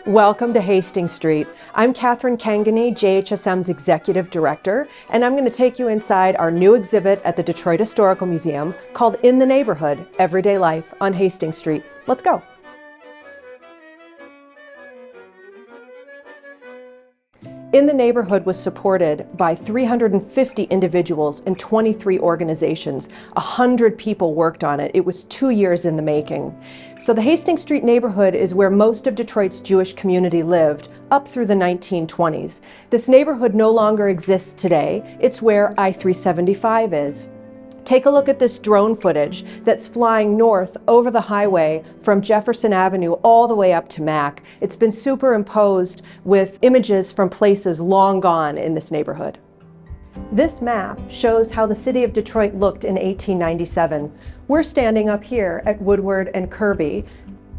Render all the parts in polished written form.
Welcome to Hastings Street. I'm Catherine Cangany, JHSM's Executive Director, and I'm going to take you inside our new exhibit at the Detroit Historical Museum called In the Neighborhood, Everyday Life on Hastings Street. Let's go. In the Neighborhood was supported by 350 individuals and 23 organizations. 100 people worked on it. It was 2 years in the making. So the Hastings Street neighborhood is where most of Detroit's Jewish community lived up through the 1920s. This neighborhood no longer exists today. It's where I-375 is. Take a look at this drone footage that's flying north over the highway from Jefferson Avenue all the way up to Mack. It's been superimposed with images from places long gone in this neighborhood. This map shows how the city of Detroit looked in 1897. We're standing up here at Woodward and Kirby.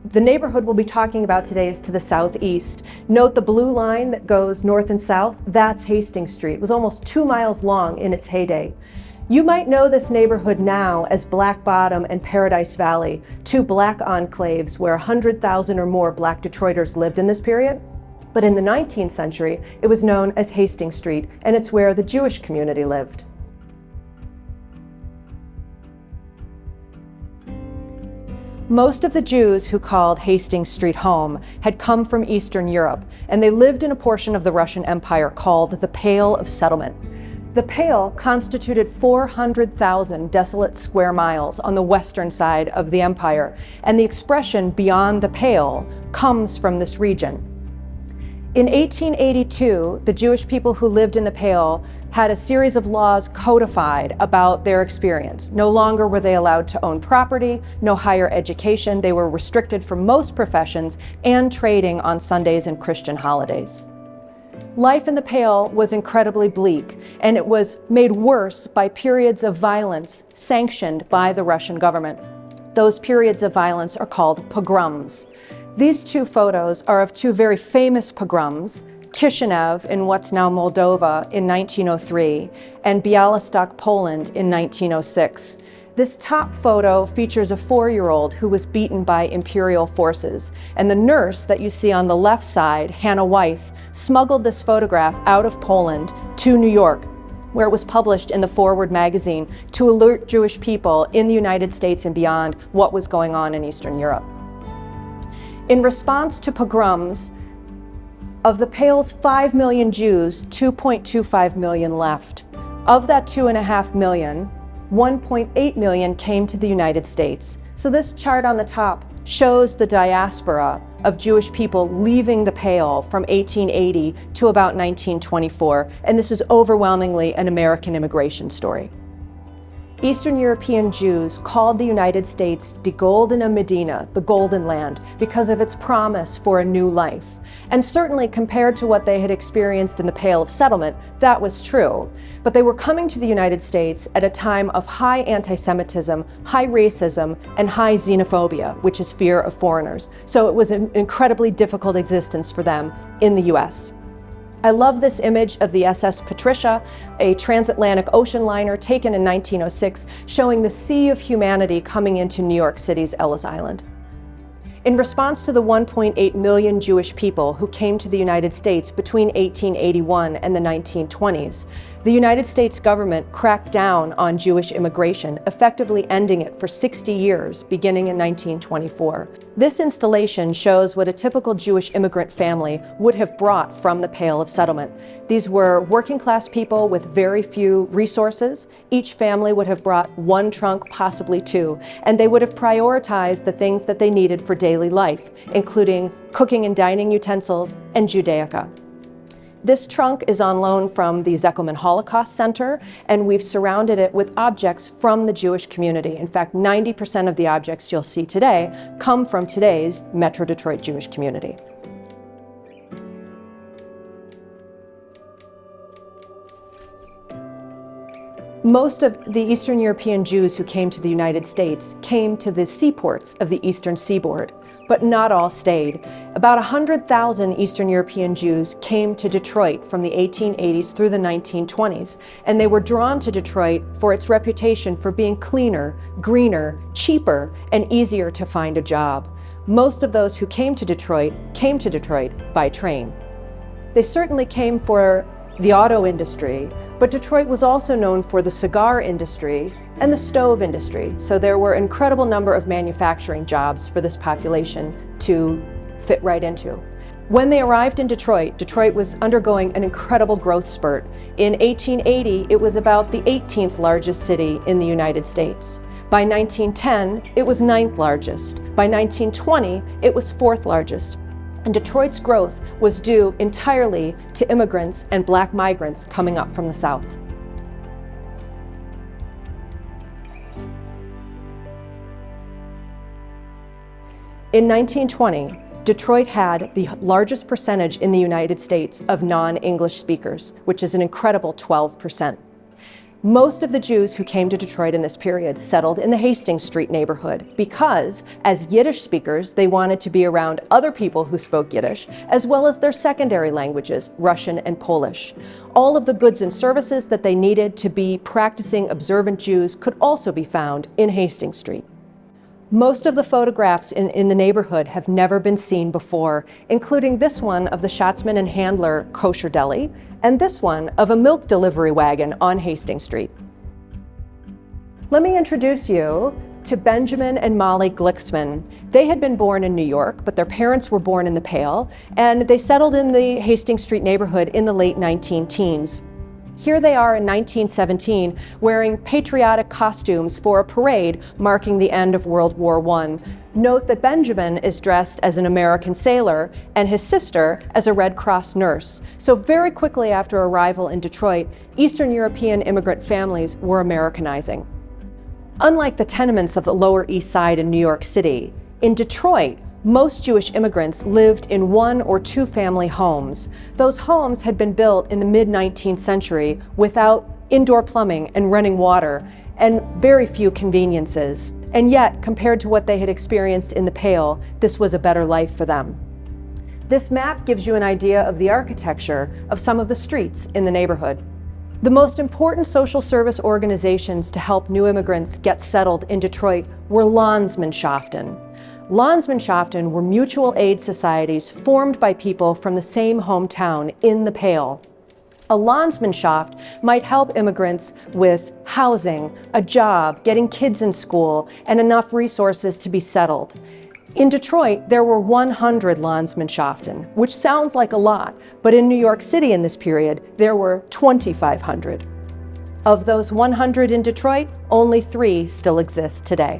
The neighborhood we'll be talking about today is to the southeast. Note the blue line that goes north and south, that's Hastings Street. It was almost 2 miles long in its heyday. You might know this neighborhood now as Black Bottom and Paradise Valley, two black enclaves where 100,000 or more black Detroiters lived in this period. But in the 19th century, it was known as Hastings Street, and it's where the Jewish community lived. Most of the Jews who called Hastings Street home had come from Eastern Europe, and they lived in a portion of the Russian Empire called the Pale of Settlement. The Pale constituted 400,000 desolate square miles on the western side of the empire, and the expression beyond the Pale comes from this region. In 1882, the Jewish people who lived in the Pale had a series of laws codified about their experience. No longer were they allowed to own property, no higher education. They were restricted from most professions and trading on Sundays and Christian holidays. Life in the Pale was incredibly bleak, and it was made worse by periods of violence sanctioned by the Russian government. Those periods of violence are called pogroms. These two photos are of two very famous pogroms, Kishinev in what's now Moldova in 1903 and Białystok, Poland in 1906. This top photo features a 4-year-old who was beaten by imperial forces, and the nurse that you see on the left side, Hannah Weiss, smuggled this photograph out of Poland to New York, where it was published in the Forward magazine to alert Jewish people in the United States and beyond what was going on in Eastern Europe. In response to pogroms, of the Pale's 5 million Jews, 2.25 million left. Of that 2.5 million, 1.8 million came to the United States. So this chart on the top shows the diaspora of Jewish people leaving the Pale from 1880 to about 1924, and this is overwhelmingly an American immigration story. Eastern European Jews called the United States Die Goldene Medina, the Golden Land, because of its promise for a new life. And certainly compared to what they had experienced in the Pale of Settlement, that was true. But they were coming to the United States at a time of high anti-Semitism, high racism, and high xenophobia, which is fear of foreigners. So it was an incredibly difficult existence for them in the US. I love this image of the SS Patricia, a transatlantic ocean liner taken in 1906, showing the sea of humanity coming into New York City's Ellis Island. In response to the 1.8 million Jewish people who came to the United States between 1881 and the 1920s, the United States government cracked down on Jewish immigration, effectively ending it for 60 years, beginning in 1924. This installation shows what a typical Jewish immigrant family would have brought from the Pale of Settlement. These were working-class people with very few resources. Each family would have brought one trunk, possibly two, and they would have prioritized the things that they needed for daily life, including cooking and dining utensils and Judaica. This trunk is on loan from the Zeckelman Holocaust Center, and we've surrounded it with objects from the Jewish community. In fact, 90% of the objects you'll see today come from today's Metro Detroit Jewish community. Most of the Eastern European Jews who came to the United States came to the seaports of the Eastern Seaboard, but not all stayed. About 100,000 Eastern European Jews came to Detroit from the 1880s through the 1920s, and they were drawn to Detroit for its reputation for being cleaner, greener, cheaper, and easier to find a job. Most of those who came to Detroit by train. They certainly came for the auto industry, but Detroit was also known for the cigar industry and the stove industry. So there were an incredible number of manufacturing jobs for this population to fit right into. When they arrived in Detroit, Detroit was undergoing an incredible growth spurt. In 1880, it was about the 18th largest city in the United States. By 1910, it was 9th largest. By 1920, it was 4th largest. And Detroit's growth was due entirely to immigrants and Black migrants coming up from the South. In 1920, Detroit had the largest percentage in the United States of non-English speakers, which is an incredible 12%. Most of the Jews who came to Detroit in this period settled in the Hastings Street neighborhood because, as Yiddish speakers, they wanted to be around other people who spoke Yiddish, as well as their secondary languages, Russian and Polish. All of the goods and services that they needed to be practicing observant Jews could also be found in Hastings Street. Most of the photographs in the neighborhood have never been seen before, including this one of the Schatzman and Handler kosher deli, and this one of a milk delivery wagon on Hastings Street. Let me introduce you to Benjamin and Molly Glicksman. They had been born in New York, but their parents were born in the Pale, and they settled in the Hastings Street neighborhood in the late 19-teens. Here they are in 1917 wearing patriotic costumes for a parade marking the end of World War I. Note that Benjamin is dressed as an American sailor and his sister as a Red Cross nurse. So very quickly after arrival in Detroit, Eastern European immigrant families were Americanizing. Unlike the tenements of the Lower East Side in New York City, in Detroit, most Jewish immigrants lived in 1 or 2 family homes. Those homes had been built in the mid-19th century without indoor plumbing and running water, and very few conveniences. And yet, compared to what they had experienced in the Pale, this was a better life for them. This map gives you an idea of the architecture of some of the streets in the neighborhood. The most important social service organizations to help new immigrants get settled in Detroit were Landsmannschaften. Landsmannschaften were mutual aid societies formed by people from the same hometown in the Pale. A Landsmannschaft might help immigrants with housing, a job, getting kids in school, and enough resources to be settled. In Detroit, there were 100 Landsmannschaften, which sounds like a lot, but in New York City in this period, there were 2,500. Of those 100 in Detroit, only 3 still exist today.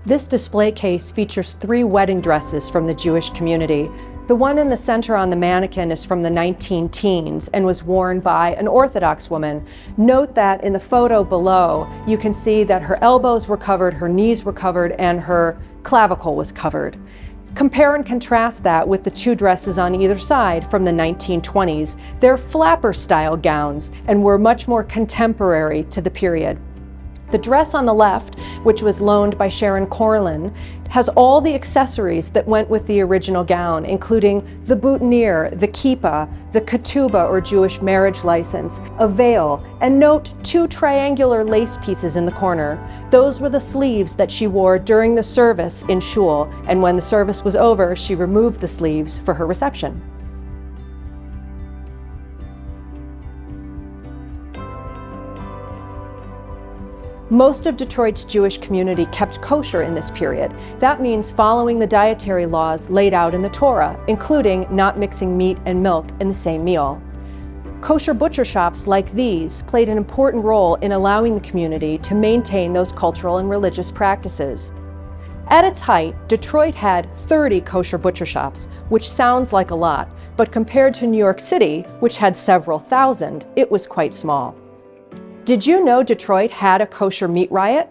This display case features 3 wedding dresses from the Jewish community. The one in the center on the mannequin is from the 19-teens and was worn by an Orthodox woman. Note that in the photo below, you can see that her elbows were covered, her knees were covered, and her clavicle was covered. Compare and contrast that with the 2 dresses on either side from the 1920s. They're flapper-style gowns and were much more contemporary to the period. The dress on the left, which was loaned by Sharon Corlin, has all the accessories that went with the original gown, including the boutonniere, the kippah, the ketubah or Jewish marriage license, a veil, and note 2 triangular lace pieces in the corner. Those were the sleeves that she wore during the service in shul, and when the service was over, she removed the sleeves for her reception. Most of Detroit's Jewish community kept kosher in this period. That means following the dietary laws laid out in the Torah, including not mixing meat and milk in the same meal. Kosher butcher shops like these played an important role in allowing the community to maintain those cultural and religious practices. At its height, Detroit had 30 kosher butcher shops, which sounds like a lot, but compared to New York City, which had several thousand, it was quite small. Did you know Detroit had a kosher meat riot?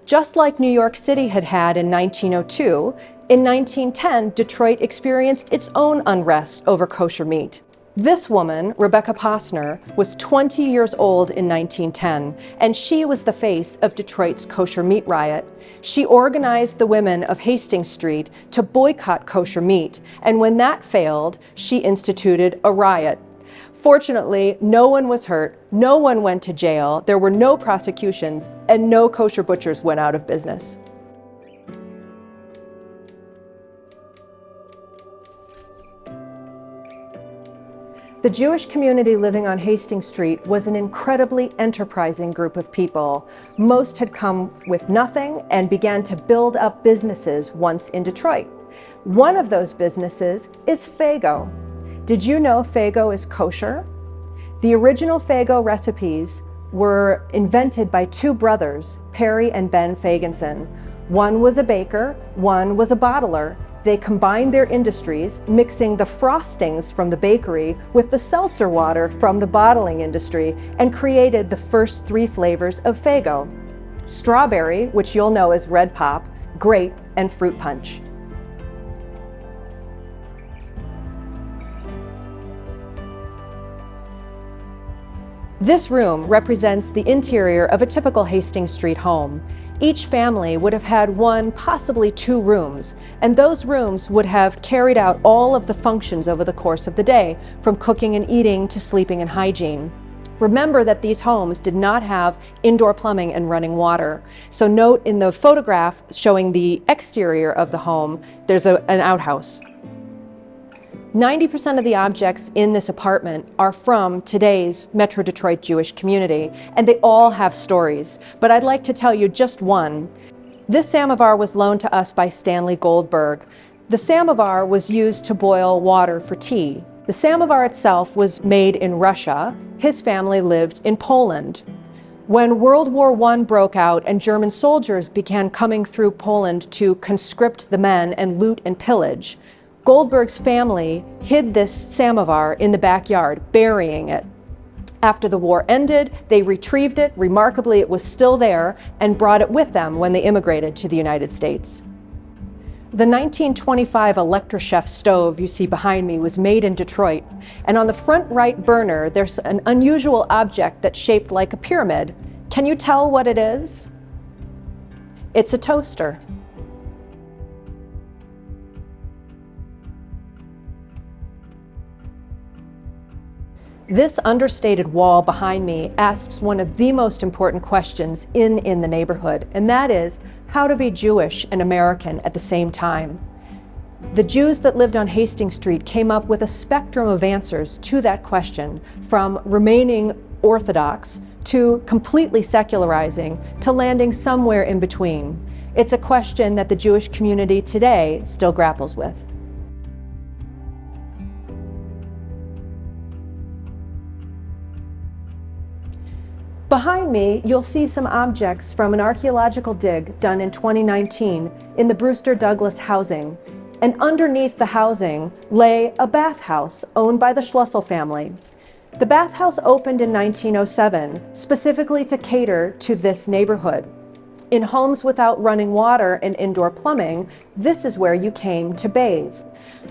Just like New York City had in 1902, in 1910, Detroit experienced its own unrest over kosher meat. This woman, Rebecca Posner, was 20 years old in 1910, and she was the face of Detroit's kosher meat riot. She organized the women of Hastings Street to boycott kosher meat, and when that failed, she instituted a riot. Fortunately, no one was hurt, no one went to jail, there were no prosecutions, and no kosher butchers went out of business. The Jewish community living on Hastings Street was an incredibly enterprising group of people. Most had come with nothing and began to build up businesses once in Detroit. One of those businesses is Faygo. Did you know Faygo is kosher? The original Faygo recipes were invented by two brothers, Perry and Ben Fagenson. One was a baker, one was a bottler. They combined their industries, mixing the frostings from the bakery with the seltzer water from the bottling industry, and created the first three flavors of Faygo: strawberry, which you'll know as Red Pop, grape, and fruit punch. This room represents the interior of a typical Hastings Street home. Each family would have had one, possibly two rooms, and those rooms would have carried out all of the functions over the course of the day, from cooking and eating to sleeping and hygiene. Remember that these homes did not have indoor plumbing and running water. So note in the photograph showing the exterior of the home, there's an outhouse. 90% of the objects in this apartment are from today's Metro Detroit Jewish community, and they all have stories, but I'd like to tell you just one. This samovar was loaned to us by Stanley Goldberg. The samovar was used to boil water for tea. The samovar itself was made in Russia. His family lived in Poland. When World War I broke out and German soldiers began coming through Poland to conscript the men and loot and pillage, Goldberg's family hid this samovar in the backyard, burying it. After the war ended, they retrieved it. Remarkably, it was still there, and brought it with them when they immigrated to the United States. The 1925 ElectroChef stove you see behind me was made in Detroit, and on the front right burner, there's an unusual object that's shaped like a pyramid. Can you tell what it is? It's a toaster. This understated wall behind me asks one of the most important questions in the neighborhood, and that is how to be Jewish and American at the same time. The Jews that lived on Hastings Street came up with a spectrum of answers to that question, from remaining Orthodox to completely secularizing to landing somewhere in between. It's a question that the Jewish community today still grapples with. Behind me, you'll see some objects from an archaeological dig done in 2019 in the Brewster Douglas housing. And underneath the housing lay a bathhouse owned by the Schlussel family. The bathhouse opened in 1907, specifically to cater to this neighborhood. In homes without running water and indoor plumbing, this is where you came to bathe.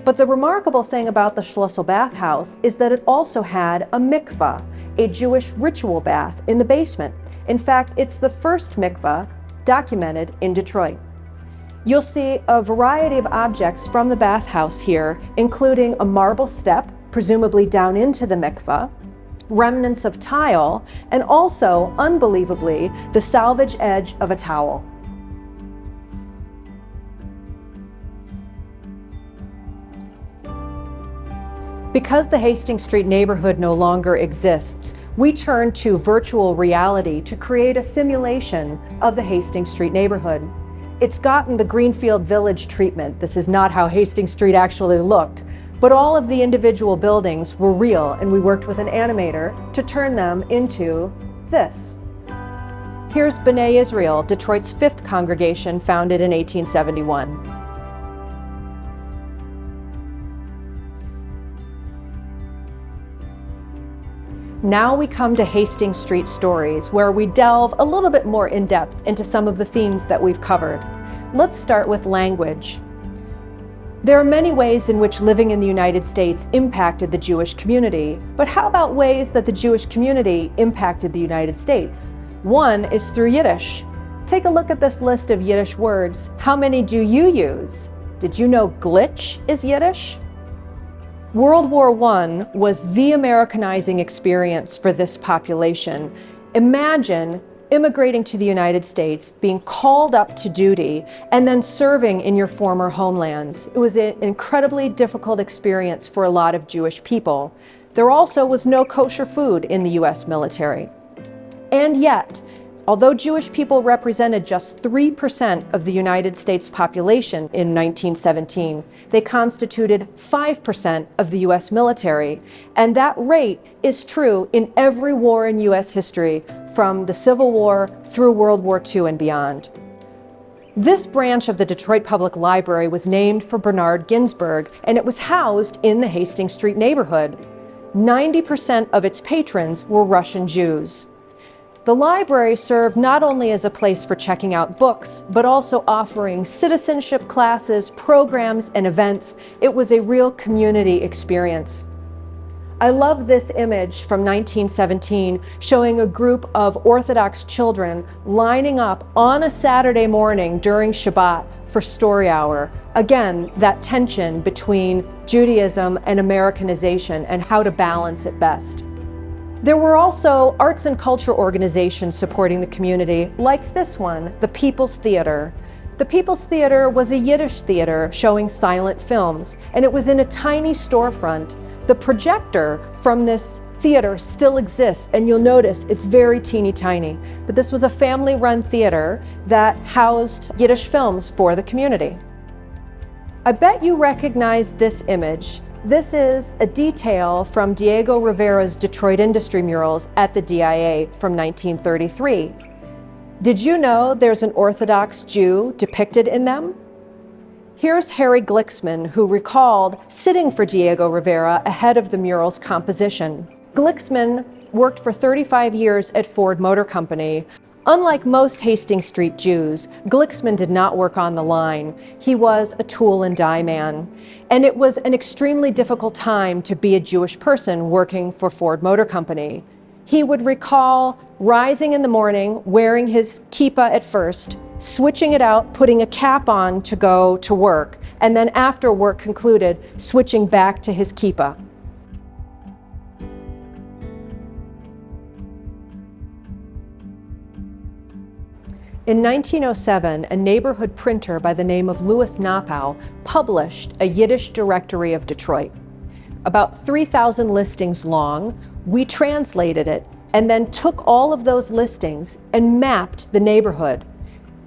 But the remarkable thing about the Schlussel bathhouse is that it also had a mikvah, a Jewish ritual bath in the basement. In fact, it's the first mikvah documented in Detroit. You'll see a variety of objects from the bathhouse here, including a marble step, presumably down into the mikvah, remnants of tile, and also, unbelievably, the salvage edge of a towel. Because the Hastings Street neighborhood no longer exists, we turn to virtual reality to create a simulation of the Hastings Street neighborhood. It's gotten the Greenfield Village treatment. This is not how Hastings Street actually looked, but all of the individual buildings were real, and we worked with an animator to turn them into this. Here's B'nai Israel, Detroit's fifth congregation, founded in 1871. Now we come to Hastings Street Stories, where we delve a little bit more in depth into some of the themes that we've covered. Let's start with language. There are many ways in which living in the United States impacted the Jewish community, but how about ways that the Jewish community impacted the United States? One is through Yiddish. Take a look at this list of Yiddish words. How many do you use? Did you know glitch is Yiddish? World War I was the Americanizing experience for this population. Imagine immigrating to the United States, being called up to duty, and then serving in your former homelands. It was an incredibly difficult experience for a lot of Jewish people. There also was no kosher food in the US military. And yet, although Jewish people represented just 3% of the United States population in 1917, they constituted 5% of the US military. And that rate is true in every war in US history, from the Civil War through World War II and beyond. This branch of the Detroit Public Library was named for Bernard Ginsberg, and it was housed in the Hastings Street neighborhood. 90% of its patrons were Russian Jews. The library served not only as a place for checking out books, but also offering citizenship classes, programs, and events. It was a real community experience. I love this image from 1917 showing a group of Orthodox children lining up on a Saturday morning during Shabbat for story hour. Again, that tension between Judaism and Americanization and how to balance it best. There were also arts and culture organizations supporting the community, like this one, the People's Theater. The People's Theater was a Yiddish theater showing silent films, and it was in a tiny storefront. The projector from this theater still exists, and you'll notice it's very teeny tiny. But this was a family-run theater that housed Yiddish films for the community. I bet you recognize this image. This is a detail from Diego Rivera's Detroit Industry Murals at the DIA from 1933. Did you know there's an Orthodox Jew depicted in them? Here's Harry Glicksman, who recalled sitting for Diego Rivera ahead of the mural's composition. Glicksman worked for 35 years at Ford Motor Company. Unlike most Hastings Street Jews, Glicksman did not work on the line. He was a tool and die man. And it was an extremely difficult time to be a Jewish person working for Ford Motor Company. He would recall rising in the morning, wearing his kippah at first, switching it out, putting a cap on to go to work, and then after work concluded, switching back to his kippah. In 1907, a neighborhood printer by the name of Louis Knopau published a Yiddish directory of Detroit. About 3,000 listings long, we translated it and then took all of those listings and mapped the neighborhood.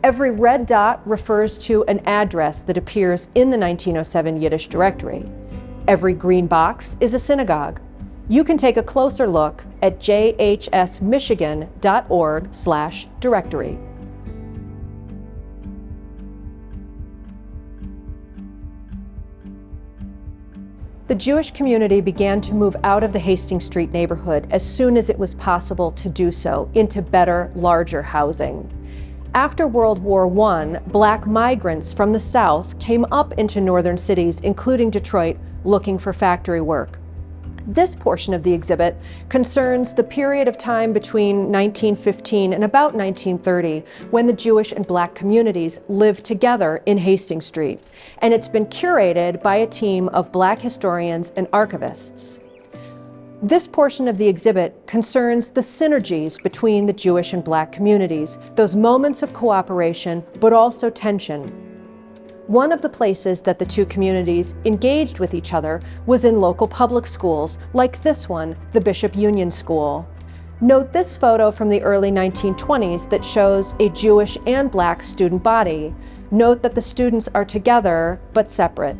Every red dot refers to an address that appears in the 1907 Yiddish directory. Every green box is a synagogue. You can take a closer look at jhsmichigan.org/directory. The Jewish community began to move out of the Hastings Street neighborhood as soon as it was possible to do so into better, larger housing. After World War I, Black migrants from the South came up into northern cities, including Detroit, looking for factory work. This portion of the exhibit concerns the period of time between 1915 and about 1930 when the Jewish and Black communities lived together in Hastings Street, and it's been curated by a team of Black historians and archivists. This portion of the exhibit concerns the synergies between the Jewish and Black communities, those moments of cooperation, but also tension. One of the places that the two communities engaged with each other was in local public schools, like this one, the Bishop Union School. Note this photo from the early 1920s that shows a Jewish and Black student body. Note that the students are together, but separate.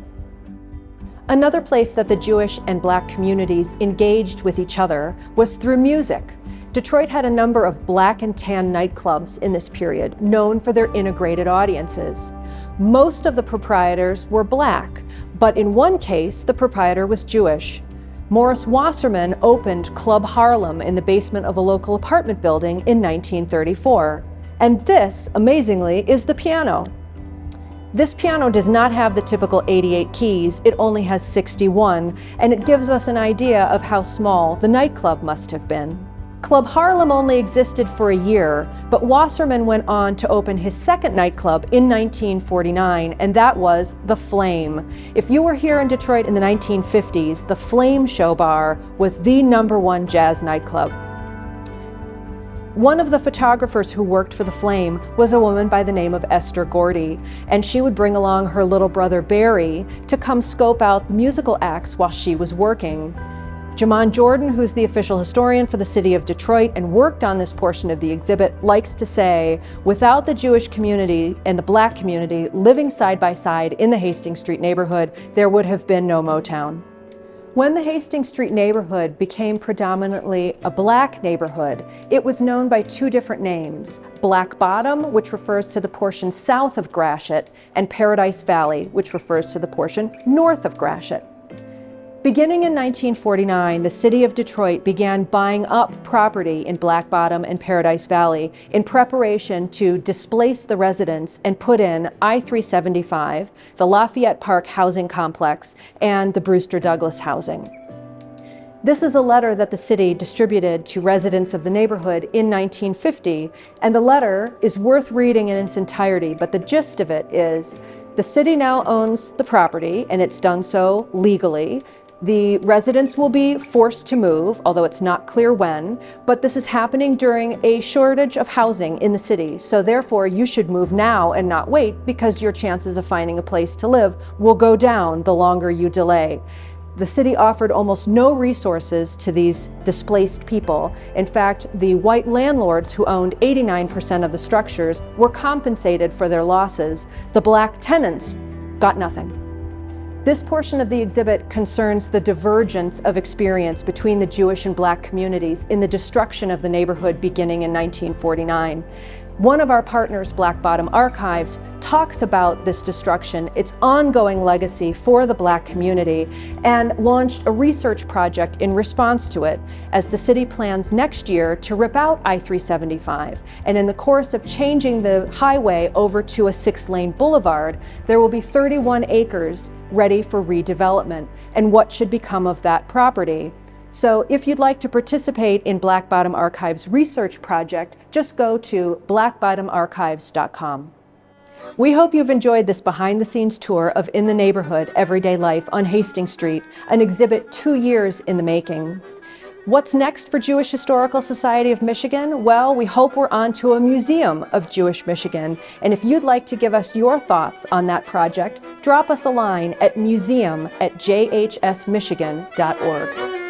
Another place that the Jewish and Black communities engaged with each other was through music. Detroit had a number of Black and tan nightclubs in this period, known for their integrated audiences. Most of the proprietors were Black, but in one case, the proprietor was Jewish. Morris Wasserman opened Club Harlem in the basement of a local apartment building in 1934. And this, amazingly, is the piano. This piano does not have the typical 88 keys, it only has 61, and it gives us an idea of how small the nightclub must have been. Club Harlem only existed for a year, but Wasserman went on to open his second nightclub in 1949, and that was The Flame. If you were here in Detroit in the 1950s, the Flame Show Bar was the #1 jazz nightclub. One of the photographers who worked for The Flame was a woman by the name of Esther Gordy, and she would bring along her little brother Barry to come scope out the musical acts while she was working. Jamon Jordan, who's the official historian for the city of Detroit and worked on this portion of the exhibit, likes to say, without the Jewish community and the Black community living side by side in the Hastings Street neighborhood, there would have been no Motown. When the Hastings Street neighborhood became predominantly a Black neighborhood, it was known by two different names: Black Bottom, which refers to the portion south of Gratiot, and Paradise Valley, which refers to the portion north of Gratiot. Beginning in 1949, the city of Detroit began buying up property in Black Bottom and Paradise Valley in preparation to displace the residents and put in I-375, the Lafayette Park housing complex, and the Brewster Douglass housing. This is a letter that the city distributed to residents of the neighborhood in 1950, and the letter is worth reading in its entirety, but the gist of it is, the city now owns the property, and it's done so legally. The residents will be forced to move, although it's not clear when, but this is happening during a shortage of housing in the city. So therefore, you should move now and not wait, because your chances of finding a place to live will go down the longer you delay. The city offered almost no resources to these displaced people. In fact, the white landlords who owned 89% of the structures were compensated for their losses. The Black tenants got nothing. This portion of the exhibit concerns the divergence of experience between the Jewish and Black communities in the destruction of the neighborhood beginning in 1949. One of our partners, Black Bottom Archives, talks about this destruction, its ongoing legacy for the Black community, and launched a research project in response to it, as the city plans next year to rip out I-375. And in the course of changing the highway over to a 6-lane boulevard, there will be 31 acres ready for redevelopment. And what should become of that property? So if you'd like to participate in Black Bottom Archives' research project, just go to blackbottomarchives.com. We hope you've enjoyed this behind-the-scenes tour of In the Neighborhood, Everyday Life on Hastings Street, an exhibit 2 years in the making. What's next for Jewish Historical Society of Michigan? Well, we hope we're on to a museum of Jewish Michigan. And if you'd like to give us your thoughts on that project, drop us a line at museum@jhsmichigan.org.